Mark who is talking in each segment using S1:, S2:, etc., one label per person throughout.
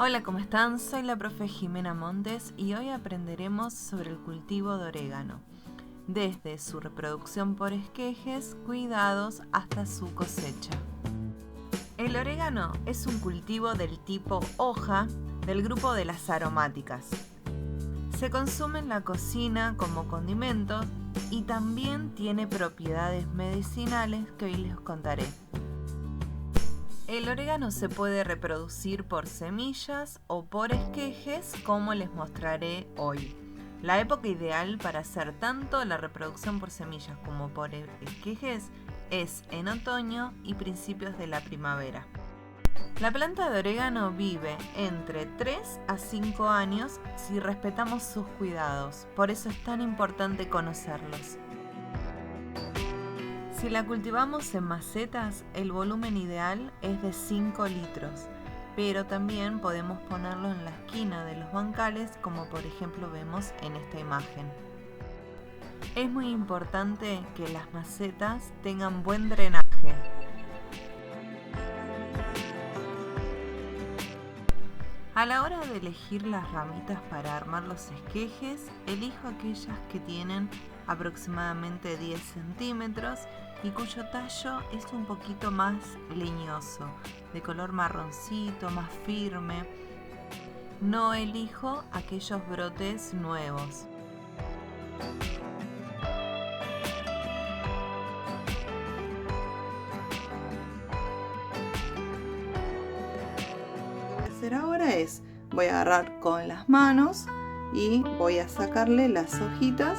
S1: Hola, ¿cómo están? Soy la profe Jimena Montes y hoy aprenderemos sobre el cultivo de orégano, desde su reproducción por esquejes, cuidados hasta su cosecha. El orégano es un cultivo del tipo hoja del grupo de las aromáticas. Se consume en la cocina como condimento y también tiene propiedades medicinales que hoy les contaré. El orégano se puede reproducir por semillas o por esquejes, como les mostraré hoy. La época ideal para hacer tanto la reproducción por semillas como por esquejes es en otoño y principios de la primavera. La planta de orégano vive entre 3 a 5 años si respetamos sus cuidados, por eso es tan importante conocerlos. Si la cultivamos en macetas, el volumen ideal es de 5 litros, pero también podemos ponerlo en la esquina de los bancales, como por ejemplo vemos en esta imagen. Es muy importante que las macetas tengan buen drenaje. A la hora de elegir las ramitas para armar los esquejes, elijo aquellas que tienen aproximadamente 10 centímetros y cuyo tallo es un poquito más leñoso, de color marroncito, más firme. No elijo aquellos brotes nuevos. Ahora voy a agarrar con las manos y voy a sacarle las hojitas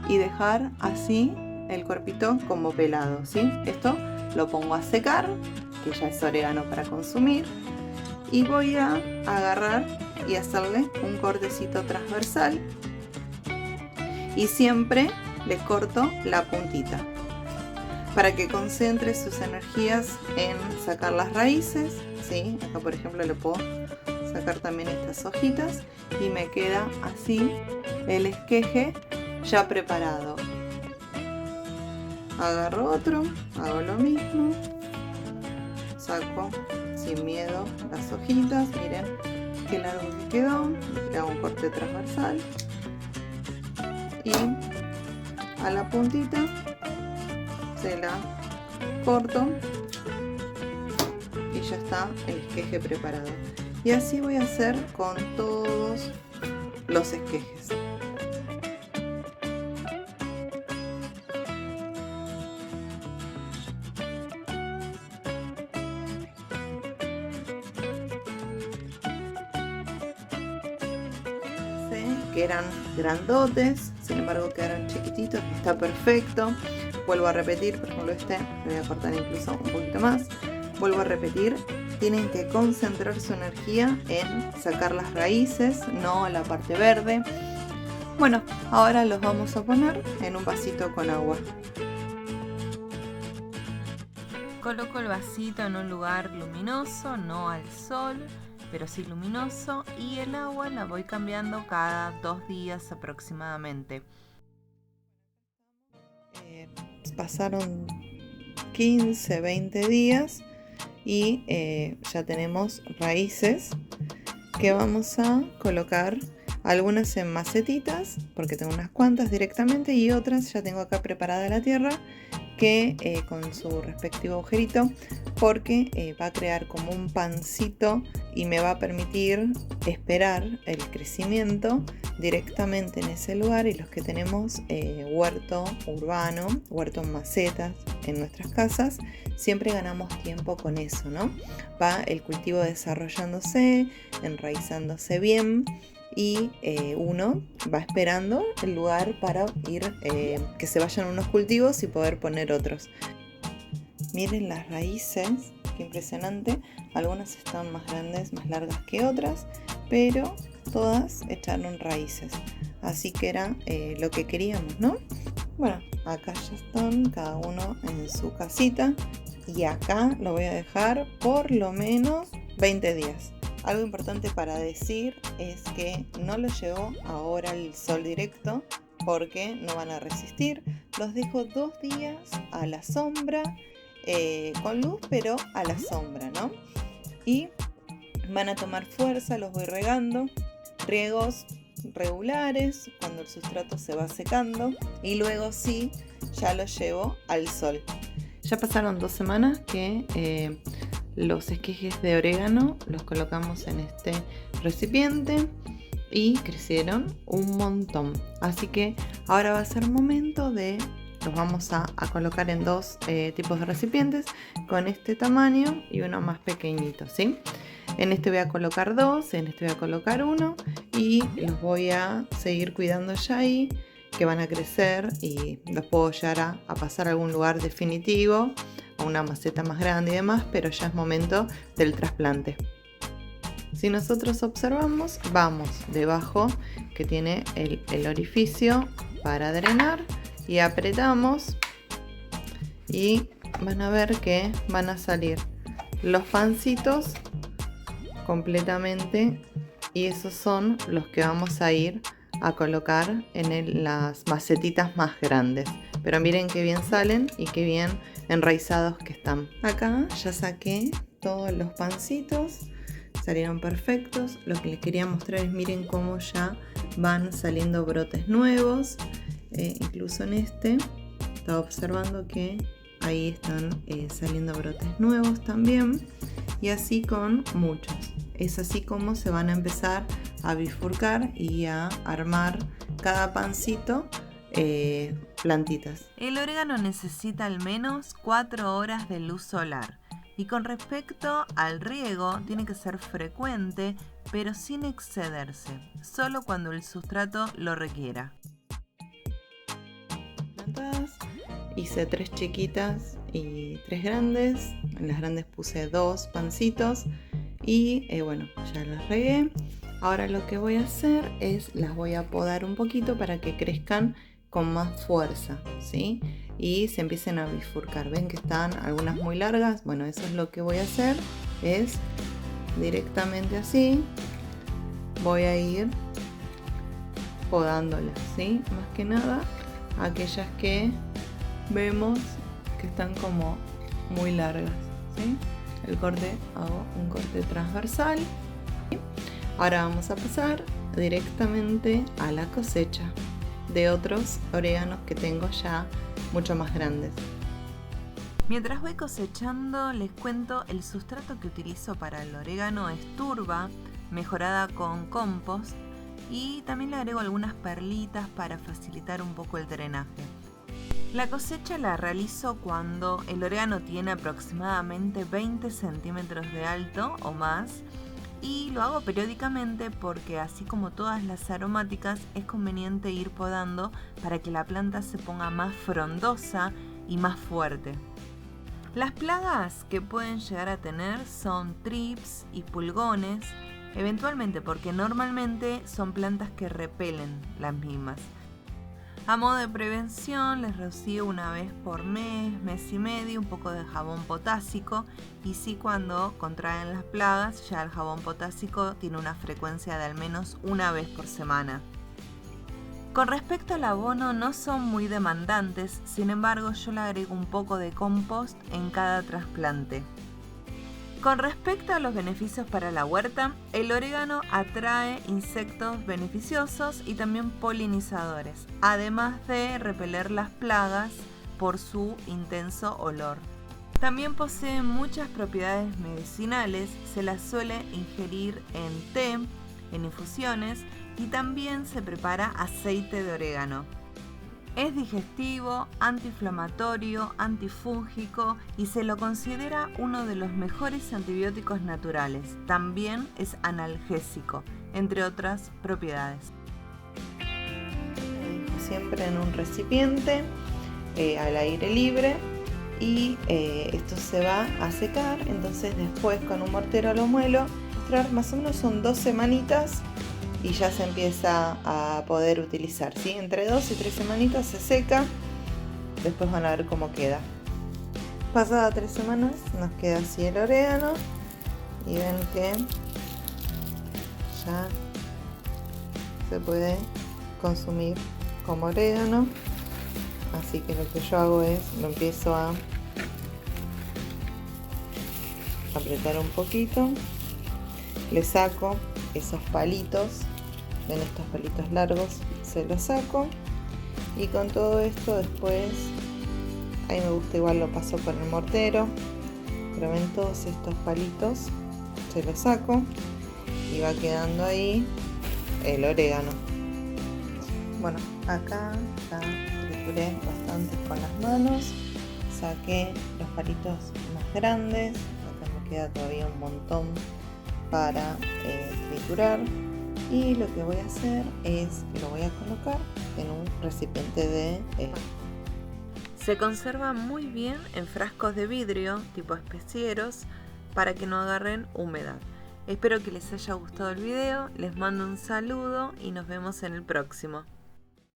S1: y dejar así el cuerpito como pelado, ¿sí? Esto lo pongo a secar, que ya es orégano para consumir, y voy a agarrar y hacerle un cortecito transversal y siempre le corto la puntita para que concentre sus energías en sacar las raíces, ¿sí? Acá por ejemplo le puedo sacar también estas hojitas y me queda así el esqueje ya preparado. Agarro otro, hago lo mismo, saco sin miedo las hojitas, miren qué largo que quedó, le hago un corte transversal y a la puntita se la corto y ya está el esqueje preparado. Y así voy a hacer con todos los esquejes. Que eran grandotes, sin embargo quedaron chiquititos, está perfecto. Vuelvo a repetir, por ejemplo este lo voy a cortar incluso un poquito más. Vuelvo a repetir, tienen que concentrar su energía en sacar las raíces, no la parte verde. Bueno, ahora los vamos a poner en un vasito con agua. Coloco el vasito en un lugar luminoso, no al sol, pero sí luminoso, y el agua la voy cambiando cada 2 días aproximadamente. Pasaron 15-20 días y ya tenemos raíces que vamos a colocar, algunas en macetitas porque tengo unas cuantas directamente y otras ya tengo acá preparada la tierra que con su respectivo agujerito, porque va a crear como un pancito y me va a permitir esperar el crecimiento directamente en ese lugar. Y los que tenemos huerto urbano, huerto en macetas en nuestras casas, siempre ganamos tiempo con eso, ¿no? Va el cultivo desarrollándose, enraizándose bien, y uno va esperando el lugar para ir que se vayan unos cultivos y poder poner otros. Miren las raíces, qué impresionante. Algunas están más grandes, más largas que otras, pero todas echaron raíces, así que era lo que queríamos, ¿no? Bueno, acá ya están cada uno en su casita y acá lo voy a dejar por lo menos 20 días. Algo importante para decir es que no los llevo ahora al sol directo porque no van a resistir. Los dejo 2 días a la sombra, con luz pero a la sombra, ¿no? Y van a tomar fuerza, los voy regando. Riegos regulares cuando el sustrato se va secando y luego sí ya los llevo al sol. Ya pasaron 2 semanas que los esquejes de orégano los colocamos en este recipiente y crecieron un montón, así que ahora va a ser momento de los vamos a colocar en 2 tipos de recipientes con este tamaño y uno más pequeñito, ¿sí? En este voy a colocar 2, en este voy a colocar 1 y los voy a seguir cuidando ya ahí, que van a crecer y los puedo llegar a pasar a algún lugar definitivo, a una maceta más grande y demás, pero ya es momento del trasplante. Si nosotros observamos, vamos debajo que tiene el orificio para drenar y apretamos y van a ver que van a salir los pancitos completamente y esos son los que vamos a ir a colocar en las macetitas más grandes, pero miren qué bien salen y qué bien enraizados que están. Acá ya saqué todos los pancitos, salieron perfectos. Lo que les quería mostrar es miren cómo ya van saliendo brotes nuevos, incluso en este estaba observando que ahí están saliendo brotes nuevos también, y así con muchos. Es así como se van a empezar a bifurcar y a armar cada pancito plantitas.
S2: El orégano necesita al menos 4 horas de luz solar. Y con respecto al riego, tiene que ser frecuente, pero sin excederse, solo cuando el sustrato lo requiera.
S1: Plantadas, hice 3 chiquitas y 3 grandes. En las grandes puse 2 pancitos y bueno, ya las regué. Ahora lo que voy a hacer es las voy a podar un poquito para que crezcan con más fuerza, ¿sí? Y se empiecen a bifurcar. Ven que están algunas muy largas. Bueno, eso es lo que voy a hacer, es directamente así voy a ir podándolas, ¿sí? Más que nada aquellas que vemos que están como muy largas, ¿sí? El corte, hago un corte transversal. Ahora vamos a pasar directamente a la cosecha de otros oréganos que tengo ya mucho más grandes.
S2: Mientras voy cosechando, les cuento el sustrato que utilizo para el orégano es turba, mejorada con compost, y también le agrego algunas perlitas para facilitar un poco el drenaje. La cosecha la realizo cuando el orégano tiene aproximadamente 20 centímetros de alto o más, y lo hago periódicamente porque, así como todas las aromáticas, es conveniente ir podando para que la planta se ponga más frondosa y más fuerte. Las plagas que pueden llegar a tener son trips y pulgones, eventualmente, porque normalmente son plantas que repelen las mismas. A modo de prevención, les rocío una vez por mes, mes y medio, un poco de jabón potásico, y sí, cuando contraen las plagas, ya el jabón potásico tiene una frecuencia de al menos una vez por semana. Con respecto al abono, no son muy demandantes, sin embargo yo le agrego un poco de compost en cada trasplante. Con respecto a los beneficios para la huerta, el orégano atrae insectos beneficiosos y también polinizadores, además de repeler las plagas por su intenso olor. También posee muchas propiedades medicinales, se las suele ingerir en té, en infusiones, y también se prepara aceite de orégano. Es digestivo, antiinflamatorio, antifúngico y se lo considera uno de los mejores antibióticos naturales. También es analgésico, entre otras propiedades.
S1: Siempre en un recipiente al aire libre, y esto se va a secar. Entonces después con un mortero lo muelo. Más o menos son 2 semanitas y ya se empieza a poder utilizar, ¿sí? Entre 2 y 3 semanitas se seca. Después van a ver cómo queda. Pasadas 3 semanas nos queda así el orégano, y ven que ya se puede consumir como orégano. Así que lo que yo hago es lo empiezo a apretar un poquito le saco esos palitos, ven estos palitos largos, se los saco y con todo esto después, a mí me gusta igual lo paso por el mortero, pero ven todos estos palitos, se los saco y va quedando ahí el orégano. Bueno, acá ya trituré bastante con las manos, saqué los palitos más grandes, acá me queda todavía un montón para triturar y lo que voy a hacer es lo voy a colocar en un recipiente de
S2: Se conserva muy bien en frascos de vidrio tipo especieros para que no agarren humedad. Espero que les haya gustado el video, les mando un saludo y nos vemos en el próximo.